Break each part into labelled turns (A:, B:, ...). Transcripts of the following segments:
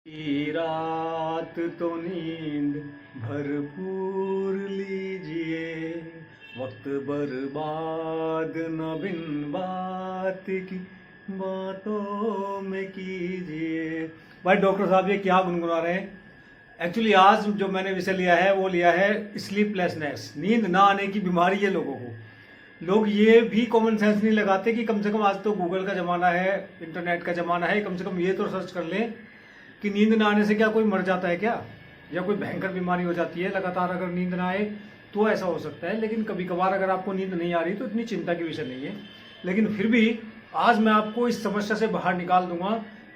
A: की रात तो नींद भरपूर लीजिए, वक्त बर्बाद न बिन बात की बातों में कीजिए। भाई डॉक्टर साहब ये क्या गुनगुना रहे हैं? एक्चुअली आज जो मैंने विषय लिया है वो लिया है स्लीपलेसनेस, नींद ना आने की बीमारी है लोगों को। लोग ये भी कॉमन सेंस नहीं लगाते कि कम से कम आज तो गूगल का ज़माना है, इंटरनेट का ज़माना है, कम से कम ये तो सर्च कर लें कि नींद ना आने से क्या कोई मर जाता है क्या, या कोई भयंकर बीमारी हो जाती है लगातार अगर नींद ना आए तो ऐसा हो सकता है। लेकिन कभी कभार अगर आपको नींद नहीं आ रही तो इतनी चिंता की विषय नहीं है। लेकिन फिर भी आज मैं आपको इस समस्या से बाहर निकाल दूंगा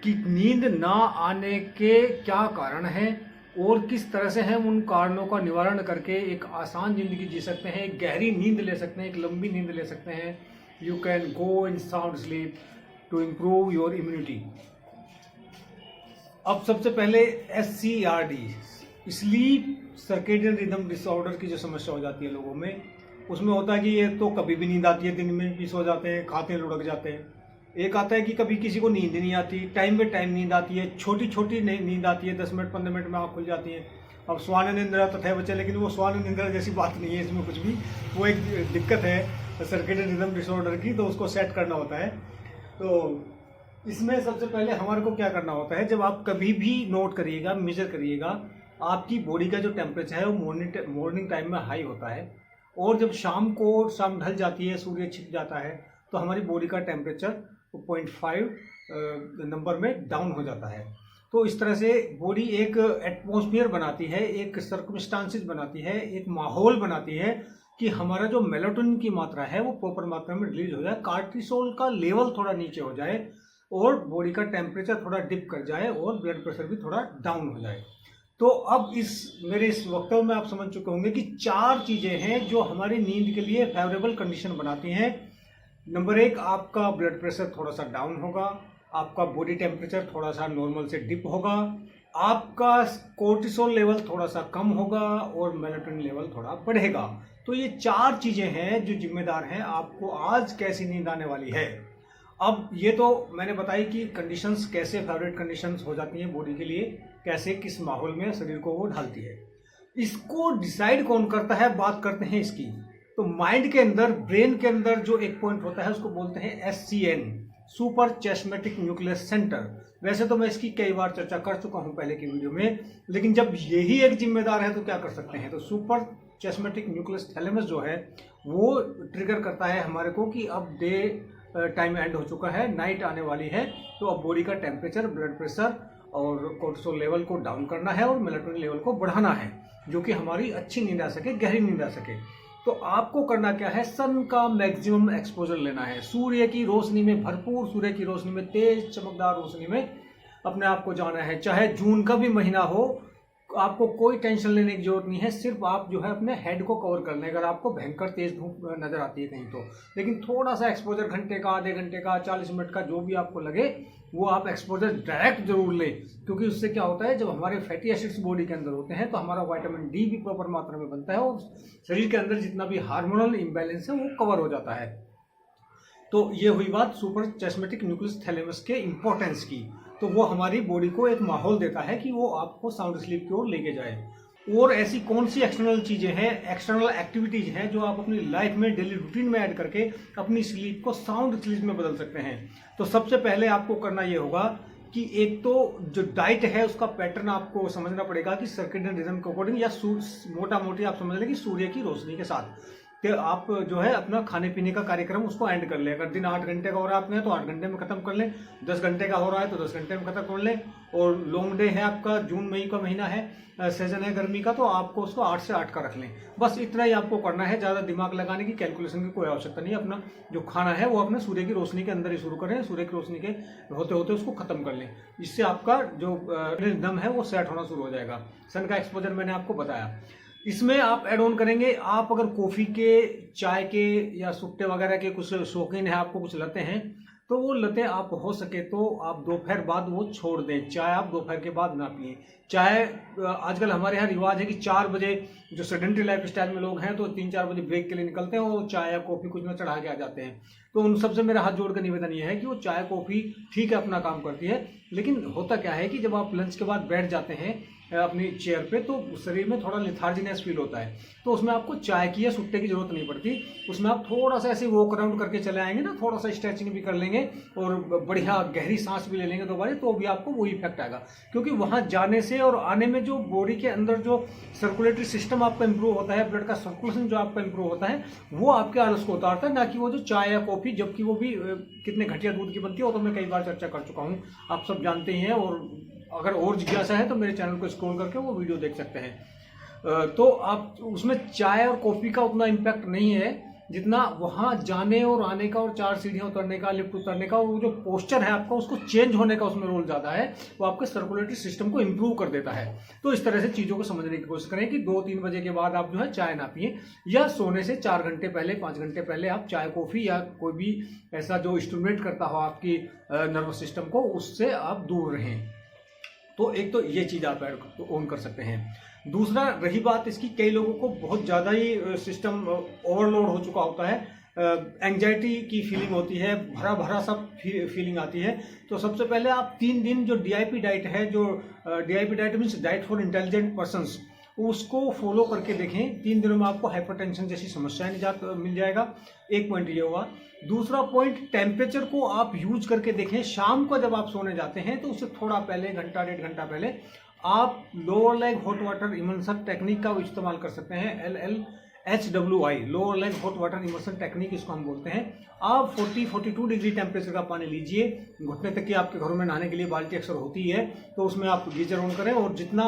A: कि नींद ना आने के क्या कारण हैं और किस तरह से हम उन कारणों का निवारण करके एक आसान जिंदगी जी सकते हैं, एक गहरी नींद ले सकते हैं, एक लंबी नींद ले सकते हैं। You can go in sound sleep to improve your immunity. अब सबसे पहले SCRD, sleep circadian rhythm disorder की जो समस्या हो जाती है लोगों में, उसमें होता है कि ये तो कभी भी नींद आती है, दिन में भी सो जाते हैं, खाते हैं, लुढ़क जाते हैं। एक आता है कि कभी किसी को नींद नहीं आती, टाइम पे टाइम नींद आती है, छोटी छोटी नींद आती है, 10 मिनट 15 मिनट में आँख खुल जाती है। अब स्वान निंद्रा तो थे बच्चे, लेकिन वो स्वान निंद्रा जैसी बात नहीं है इसमें कुछ भी। वो एक दिक्कत है सर्केडियन रिदम डिसऑर्डर की, तो उसको सेट करना होता है। तो इसमें सबसे पहले हमारे को क्या करना होता है, जब आप कभी भी नोट करिएगा, मेजर करिएगा, आपकी बॉडी का जो टेम्परेचर है वो मॉर्निंग टाइम में हाई होता है, और जब शाम ढल जाती है, सूर्य छिप जाता है, तो हमारी बॉडी का टेम्परेचर 0.5 नंबर में डाउन हो जाता है। तो इस तरह से बॉडी एक एटमॉस्फेयर बनाती है, एक सर्कमस्टांसिस बनाती है, एक माहौल बनाती है कि हमारा जो मेलाटोनिन की मात्रा है वो प्रॉपर मात्रा में रिलीज हो जाए, कार्टिसोल का लेवल थोड़ा नीचे हो जाए, और बॉडी का टेम्परेचर थोड़ा डिप कर जाए, और ब्लड प्रेशर भी थोड़ा डाउन हो जाए। तो अब मेरे इस वक्तव्य में आप समझ चुके होंगे कि 4 चीजें हैं जो हमारी नींद के लिए फेवरेबल कंडीशन बनाती हैं। नंबर 1, आपका ब्लड प्रेशर थोड़ा सा डाउन होगा, आपका बॉडी टेम्परेचर थोड़ा सा नॉर्मल से डिप होगा, आपका कोर्टिसोल लेवल थोड़ा सा कम होगा, और मेलाटोनिन लेवल थोड़ा बढ़ेगा। तो ये 4 चीजें हैं जो जिम्मेदार हैं आपको आज कैसी नींद आने वाली है। अब ये तो मैंने बताई कि कंडीशंस कैसे फेवरेट कंडीशंस हो जाती हैं बॉडी के लिए, कैसे किस माहौल में शरीर को वो ढालती है। इसको डिसाइड कौन करता है, बात करते हैं इसकी। तो माइंड के अंदर, ब्रेन के अंदर जो एक पॉइंट होता है उसको बोलते हैं SCN, सुपर चेस्मेटिक न्यूक्लियस सेंटर। वैसे तो मैं इसकी कई बार चर्चा कर चुका हूं पहले की वीडियो में, लेकिन जब यही एक जिम्मेदार है तो क्या कर सकते हैं। तो सुपर चेस्मेटिक न्यूक्लियस थैलेमस जो है वो ट्रिगर करता है हमारे को कि अब डे टाइम एंड हो चुका है, नाइट आने वाली है, तो अब बॉडी का टेम्परेचर, ब्लड प्रेशर और कोर्टिसोल लेवल को डाउन करना है, और मेलाटोनिन लेवल को बढ़ाना है, जो कि हमारी अच्छी नींद आ सके, गहरी नींद आ सके। तो आपको करना क्या है, सन का मैक्सिमम एक्सपोजर लेना है, सूर्य की रोशनी में, भरपूर सूर्य की रोशनी में, तेज चमकदार रोशनी में अपने आप को जाना है। चाहे जून का भी महीना हो, आपको कोई टेंशन लेने की जरूरत नहीं है, सिर्फ आप जो है अपने हेड को कवर कर लें अगर आपको भयंकर तेज धूप नजर आती है कहीं तो। लेकिन थोड़ा सा एक्सपोजर, घंटे का, आधे घंटे का, 40 मिनट का, जो भी आपको लगे वो आप एक्सपोजर डायरेक्ट जरूर लें, क्योंकि उससे क्या होता है, जब हमारे फैटी एसिड्स बॉडी के अंदर होते हैं तो हमारा विटामिन डी भी प्रॉपर मात्रा में बनता है, और शरीर के अंदर जितना भी हार्मोनल इम्बैलेंस है वो कवर हो जाता है। तो ये हुई बात सुपर चेस्मेटिक न्यूक्लियस थैलेमस के इंपॉर्टेंस की। तो वो हमारी बॉडी को एक माहौल देता है कि वो आपको साउंड स्लीप की ओर लेके जाए। और ऐसी कौन सी एक्सटर्नल चीजें हैं, एक्सटर्नल एक्टिविटीज हैं जो आप अपनी लाइफ में, डेली रूटीन में ऐड करके अपनी स्लीप को साउंड स्लीप में बदल सकते हैं। तो सबसे पहले आपको करना ये होगा कि एक तो जो डाइट है उसका पैटर्न आपको समझना पड़ेगा कि सर्केडियन रिदम के अकॉर्डिंग, या मोटा मोटी आप समझ लें कि सूर्य की रोशनी के साथ कि आप जो है अपना खाने पीने का कार्यक्रम उसको एंड कर लें। अगर दिन 8 घंटे का हो रहा है आपने तो 8 घंटे में खत्म कर लें, 10 घंटे का हो रहा है तो 10 घंटे में खत्म कर लें, और लॉन्ग डे है आपका, जून मई का महीना है, सीजन है गर्मी का, तो आपको उसको 8 से 8 का रख लें। बस इतना ही आपको करना है, ज़्यादा दिमाग लगाने की, कैलकुलेशन की कोई आवश्यकता नहीं है। अपना जो खाना है वो अपने सूर्य की रोशनी के अंदर ही शुरू करें, सूर्य की रोशनी के होते होते उसको खत्म कर लें। इससे आपका जो रिदम है वो सेट होना शुरू हो जाएगा। सन का एक्सपोजर मैंने आपको बताया। इसमें आप ऐड ऑन करेंगे, आप अगर कॉफ़ी के, चाय के या सुट्टे वगैरह के कुछ शौकीन है, आपको कुछ लतें हैं, तो वो लतें आप हो सके तो आप दोपहर बाद वो छोड़ दें। चाय आप दोपहर के बाद ना पिए। चाय आजकल हमारे यहाँ रिवाज है कि 4 बजे, जो सेडेंटरी लाइफ स्टाइल में लोग हैं तो 3-4 बजे ब्रेक के लिए निकलते हैं और चाय या कॉफ़ी कुछ में चढ़ा के आ जाते हैं। तो उन सबसे मेरा हाथ जोड़ कर निवेदन ये है कि वो चाय कॉफ़ी ठीक है अपना काम करती है, लेकिन होता क्या है कि जब आप लंच के बाद बैठ जाते हैं अपनी चेयर पे तो शरीर में थोड़ा लेथार्जीनेस फील होता है, तो उसमें आपको चाय की या सुट्टे की जरूरत नहीं पड़ती। उसमें आप थोड़ा सा ऐसे वॉक अराउंड करके चले आएंगे ना, थोड़ा सा स्ट्रेचिंग भी कर लेंगे और बढ़िया गहरी सांस भी ले लेंगे दोबारा, तो भी आपको वही इफेक्ट आएगा। क्योंकि वहाँ जाने से और आने में जो बॉडी के अंदर जो सर्कुलेटरी सिस्टम आपका इंप्रूव होता है, ब्लड का सर्कुलेशन जो आपका इंप्रूव होता है, वो आपके आलस को उतारता है, ना कि वो जो चाय या कॉफ़ी, जबकि वो भी कितने घटिया दूध की बनती है, वो तो मैं कई बार चर्चा कर चुका हूँ, आप सब जानते ही हैं। और अगर और जिज्ञासा है तो मेरे चैनल को स्क्रॉल करके वो वीडियो देख सकते हैं। तो आप उसमें चाय और कॉफ़ी का उतना इम्पैक्ट नहीं है जितना वहाँ जाने और आने का और 4 सीढ़ियाँ उतरने का, लिफ्ट उतरने का, और वो जो पोस्चर है आपका उसको चेंज होने का उसमें रोल ज़्यादा है, वो आपके सर्कुलेटरी सिस्टम को इम्प्रूव कर देता है। तो इस तरह से चीज़ों को समझने की कोशिश करें कि 2-3 बजे के बाद आप जो है चाय ना पिए, या सोने से 4 घंटे पहले, 5 घंटे पहले आप चाय कॉफ़ी या कोई भी ऐसा जो स्टिमुलेट करता हो आपकी नर्वस सिस्टम को, उससे आप दूर रहें। तो एक तो ये चीज़ आप ऑन कर सकते हैं। दूसरा, रही बात इसकी, कई लोगों को बहुत ज़्यादा ही सिस्टम ओवरलोड हो चुका होता है, एंजाइटी की फीलिंग होती है, भरा भरा सब फीलिंग आती है। तो सबसे पहले आप 3 दिन जो DIP डाइट है, जो DIP diet means diet for intelligent persons, उसको फॉलो करके देखें। 3 दिनों में आपको हाइपरटेंशन जैसी समस्याएं निजात मिल जाएगा। एक पॉइंट ये हुआ। दूसरा पॉइंट, टेम्परेचर को आप यूज करके देखें। शाम को जब आप सोने जाते हैं तो उससे थोड़ा पहले, घंटा 1.5 घंटा पहले, आप lower leg hot water immersion technique का इस्तेमाल कर सकते हैं। LLHWI, lower leg hot water immersion technique इसको हम बोलते हैं। आप 40-42 डिग्री टेम्परेचर का पानी लीजिए, घुटने तक की आपके घरों में नहाने के लिए बाल्टी अक्सर होती है, तो उसमें आप गीजर ऑन करें, और जितना,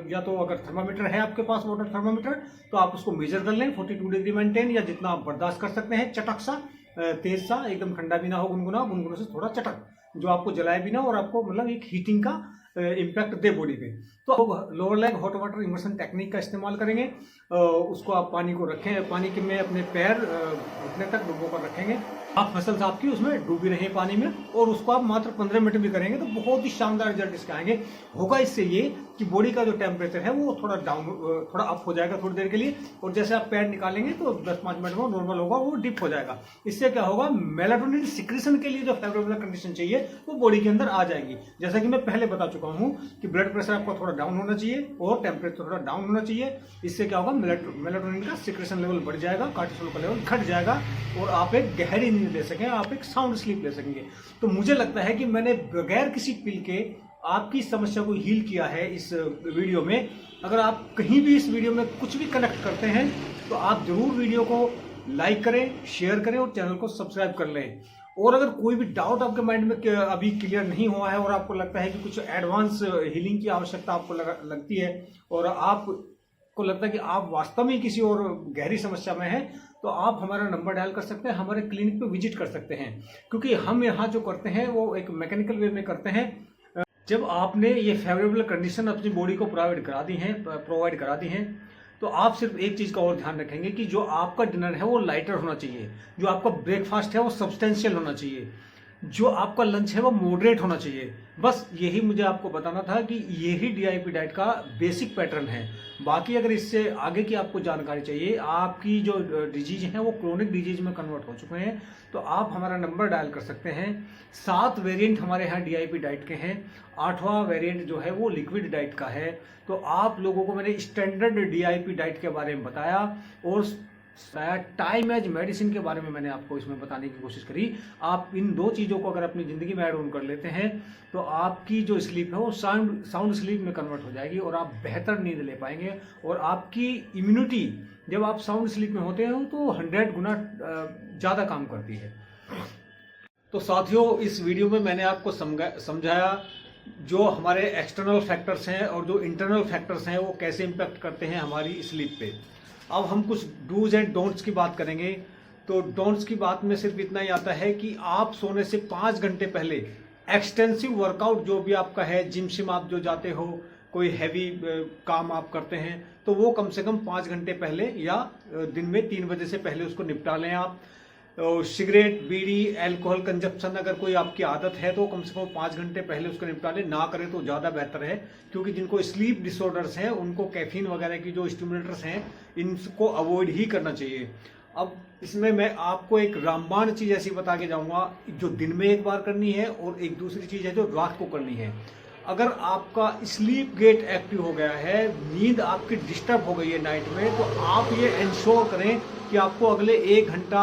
A: या तो अगर थर्मामीटर है आपके पास, वाटर थर्मामीटर, तो आप उसको मेजर कर लें, 42 डिग्री मेंटेन, या जितना आप बर्दाश्त कर सकते हैं। चटक सा, तेज सा, एकदम ठंडा भी ना हो, गुनगुना, गुनगुना से थोड़ा चटक, जो आपको जलाए भी ना और आपको मतलब एक हीटिंग का इम्पैक्ट दे बॉडी पे। तो lower leg hot water immersion technique का इस्तेमाल करेंगे। उसको आप पानी को रखें, पानी के में अपने पैर घुटने तक डुबो कर रखेंगे। आप मसल्स आपकी उसमें डूबी रहे पानी में, और उसको आप मात्र 15 मिनट भी करेंगे तो बहुत ही शानदार रिजल्ट इसके आएंगे। होगा इससे ये कि बॉडी का जो टेम्परेचर है वो थोड़ा डाउन, थोड़ा अप हो जाएगा थोड़ी देर के लिए, और जैसे आप पैर निकालेंगे तो 10-5 मिनट में नॉर्मल होगा, वो डिप हो जाएगा। इससे क्या होगा, मेलाटोनिन सिक्रेशन के लिए जो फेवरेबल कंडीशन चाहिए वो बॉडी के अंदर आ जाएगी। जैसा कि मैं पहले बता चुका हूँ कि ब्लड प्रेशर आपका थोड़ा डाउन होना चाहिए और टेम्परेचर थोड़ा डाउन होना चाहिए। इससे क्या होगा, मेलाटोनिन का सिक्रेशन लेवल बढ़ जाएगा, कार्टिसोल का लेवल घट जाएगा, और आप एक गहरी नींद ले सकें, आप एक साउंड स्लीप ले सकेंगे। तो मुझे लगता है कि मैंने बगैर किसी पिल के आपकी समस्या को हील किया है इस वीडियो में। अगर आप कहीं भी इस वीडियो में कुछ भी कनेक्ट करते हैं तो आप जरूर वीडियो को लाइक करें, शेयर करें और चैनल को सब्सक्राइब कर लें। और अगर कोई भी डाउट आपके माइंड में अभी क्लियर नहीं हुआ है और आपको लगता है कि कुछ एडवांस हीलिंग की आवश्यकता आपको लगती है, और आपको लगता है कि आप वास्तव में किसी और गहरी समस्या में हैं, तो आप हमारा नंबर डायल कर सकते हैं, हमारे क्लिनिक पे विजिट कर सकते हैं। क्योंकि हम यहाँ जो करते हैं वो एक मैकेनिकल वे में करते हैं। जब आपने ये फेवरेबल कंडीशन अपनी बॉडी को प्रोवाइड करा दी हैं, तो आप सिर्फ एक चीज़ का और ध्यान रखेंगे कि जो आपका डिनर है वो लाइटर होना चाहिए, जो आपका ब्रेकफास्ट है वो सब्सटेंशियल होना चाहिए, जो आपका लंच है वो मॉडरेट होना चाहिए। बस यही मुझे आपको बताना था कि यही DIP डाइट का बेसिक पैटर्न है। बाकी अगर इससे आगे की आपको जानकारी चाहिए, आपकी जो डिजीज है वो क्रोनिक डिजीज में कन्वर्ट हो चुके हैं, तो आप हमारा नंबर डायल कर सकते हैं। 7 वेरिएंट हमारे यहाँ DIP डाइट के हैं, 8वां वेरिएंट जो है वो लिक्विड डाइट का है। तो आप लोगों को मैंने स्टैंडर्ड DIP डाइट के बारे में बताया, और टाइम एज मेडिसिन के बारे में मैंने आपको इसमें बताने की कोशिश करी। आप इन 2 चीज़ों को अगर अपनी ज़िंदगी में ऐड ऑन कर लेते हैं तो आपकी जो स्लीप है वो साउंड स्लीप में कन्वर्ट हो जाएगी, और आप बेहतर नींद ले पाएंगे। और आपकी इम्यूनिटी जब आप साउंड स्लीप में होते हैं तो 100 गुना ज़्यादा काम करती है। तो साथियों, इस वीडियो में मैंने आपको समझाया जो हमारे एक्सटर्नल फैक्टर्स हैं और जो इंटरनल फैक्टर्स हैं वो कैसे इम्पैक्ट करते हैं हमारी स्लीप पे। अब हम कुछ डूज एंड डोंट्स की बात करेंगे। तो डोंट्स की बात में सिर्फ इतना ही आता है कि आप सोने से 5 घंटे पहले एक्सटेंसिव वर्कआउट जो भी आपका है, जिम शिम आप जो जाते हो, कोई हैवी काम आप करते हैं, तो वो कम से कम 5 घंटे पहले या दिन में 3 बजे से पहले उसको निपटा लें आप। सिगरेट, बीड़ी, अल्कोहल कंजप्शन अगर कोई आपकी आदत है तो कम से कम 5 घंटे पहले उसको निपटा लें, ना करें तो ज़्यादा बेहतर है। क्योंकि जिनको स्लीप डिसऑर्डर्स हैं उनको कैफीन वगैरह की जो स्टिमुलेटर्स हैं इनको अवॉइड ही करना चाहिए। अब इसमें मैं आपको एक रामबाण चीज ऐसी बता के जाऊंगा जो दिन में एक बार करनी है और एक दूसरी चीज है जो रात को करनी है। अगर आपका स्लीप गेट एक्टिव हो गया है, नींद आपकी डिस्टर्ब हो गई है नाइट में, तो आप ये इंश्योर करें कि आपको अगले 1 घंटा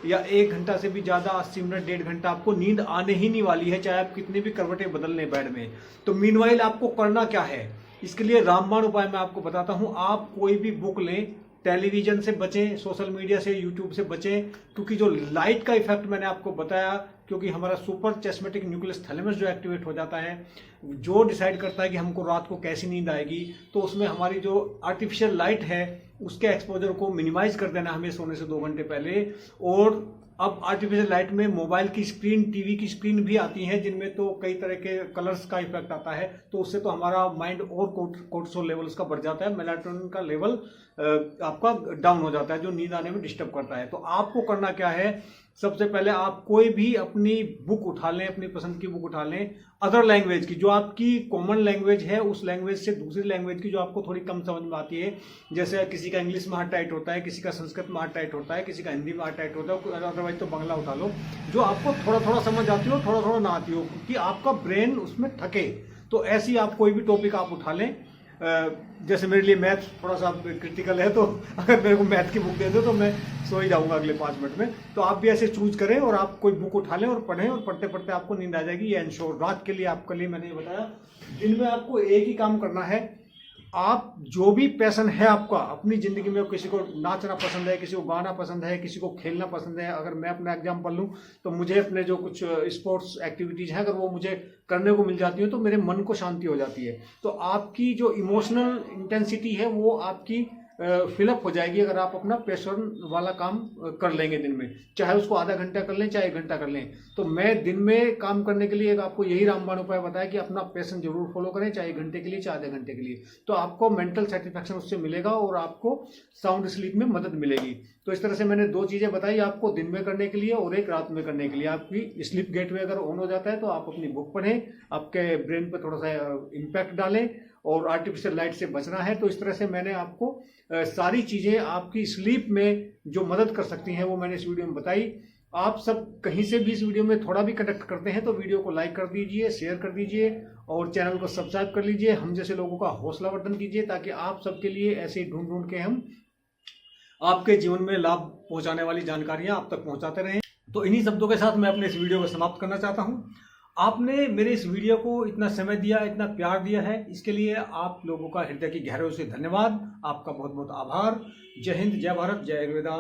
A: या 1 घंटा से भी ज़्यादा 80 मिनट 1.5 घंटा आपको नींद आने ही नहीं वाली है, चाहे आप कितनी भी करवटें बदल लें बेड में। तो मीनवाइल आपको करना क्या है, इसके लिए रामबाण उपाय मैं आपको बताता हूँ। आप कोई भी बुक लें, टेलीविजन से बचें, सोशल मीडिया से, यूट्यूब से बचें, क्योंकि जो लाइट का इफेक्ट मैंने आपको बताया, क्योंकि हमारा सुपर चेस्मेटिक न्यूक्लियस थैलेमस जो एक्टिवेट हो जाता है, जो डिसाइड करता है कि हमको रात को कैसी नींद आएगी, तो उसमें हमारी जो आर्टिफिशियल लाइट है उसके एक्सपोजर को मिनिमाइज कर देना हमें सोने से 2 घंटे पहले। और अब आर्टिफिशियल लाइट में मोबाइल की स्क्रीन, टीवी की स्क्रीन भी आती हैं जिनमें तो कई तरह के कलर्स का इफेक्ट आता है, तो उससे तो हमारा माइंड और कोर्टिसोल लेवल उसका बढ़ जाता है, मेलाटोनिन का लेवल आपका डाउन हो जाता है, जो नींद आने में डिस्टर्ब करता है। तो आपको करना क्या है, सबसे पहले आप कोई भी अपनी बुक उठा लें, अपनी पसंद की बुक उठा लें, अदर लैंग्वेज की, जो आपकी कॉमन लैंग्वेज है उस लैंग्वेज से दूसरी लैंग्वेज की जो आपको थोड़ी कम समझ में आती है। जैसे किसी का इंग्लिश में हार्ड टाइट होता है, किसी का संस्कृत में हार्ड टाइट होता है, किसी का हिंदी में हार्ड टाइट होता है, अदरवाइज तो बांग्ला उठा लो, जो आपको थोड़ा थोड़ा समझ आती हो, थोड़ा थोड़ा ना आती हो, क्योंकि आपका ब्रेन उसमें थके। तो ऐसी आप कोई भी टॉपिक आप उठा लें। जैसे मेरे लिए मैथ थोड़ा सा क्रिटिकल है, तो अगर मेरे को मैथ की बुक दे दो तो मैं सो ही जाऊंगा अगले 5 मिनट में। तो आप भी ऐसे चूज करें और आप कोई बुक उठा लें और पढ़ें, और पढ़ते पढ़ते आपको नींद आ जाएगी। ये इंश्योर। रात के लिए आपके लिए मैंने ये बताया। दिन में आपको एक ही काम करना है, आप जो भी पैशन है आपका अपनी जिंदगी में, किसी को नाचना पसंद है, किसी को गाना पसंद है, किसी को खेलना पसंद है। अगर मैं अपना एग्जाम्पल लूँ तो मुझे अपने जो कुछ स्पोर्ट्स एक्टिविटीज हैं, अगर वो मुझे करने को मिल जाती है तो मेरे मन को शांति हो जाती है। तो आपकी जो इमोशनल इंटेंसिटी है वो आपकी फिलअप हो जाएगी अगर आप अपना पैशन वाला काम कर लेंगे दिन में, चाहे उसको आधा घंटा कर लें, चाहे 1 घंटा कर लें। तो मैं दिन में काम करने के लिए आपको यही रामबाण उपाय बताया कि अपना पैशन जरूर फॉलो करें, चाहे 1 घंटे के लिए, चाहे आधे घंटे के लिए। तो आपको मेंटल सेटिस्फैक्शन उससे मिलेगा और आपको साउंड स्लीप में मदद मिलेगी। तो इस तरह से मैंने 2 चीजें बताई आपको, दिन में करने के लिए और एक रात में करने के लिए। आपकी स्लीप गेटवे अगर ऑन हो जाता है तो आप अपनी बुक पढ़ें, आपके ब्रेन पर थोड़ा सा इम्पैक्ट डालें, और आर्टिफिशियल लाइट से बचना है। तो इस तरह से मैंने आपको सारी चीजें आपकी स्लीप में जो मदद कर सकती हैं वो मैंने इस वीडियो में बताई। आप सब कहीं से भी इस वीडियो में थोड़ा भी कनेक्ट करते हैं तो वीडियो को लाइक कर दीजिए, शेयर कर दीजिए और चैनल को सब्सक्राइब कर लीजिए। हम जैसे लोगों का हौसला वर्धन कीजिए ताकि आप सबके लिए ऐसे ही ढूंढ ढूंढ के हम आपके जीवन में लाभ पहुंचाने वाली जानकारियां आप तक पहुंचाते रहें। तो इन्हीं शब्दों के साथ मैं अपने इस वीडियो को समाप्त करना चाहता हूं। आपने मेरे इस वीडियो को इतना समय दिया, इतना प्यार दिया है, इसके लिए आप लोगों का हृदय की गहराइयों से धन्यवाद। आपका बहुत बहुत आभार। जय हिंद, जय भारत, जय आयुर्वेदा।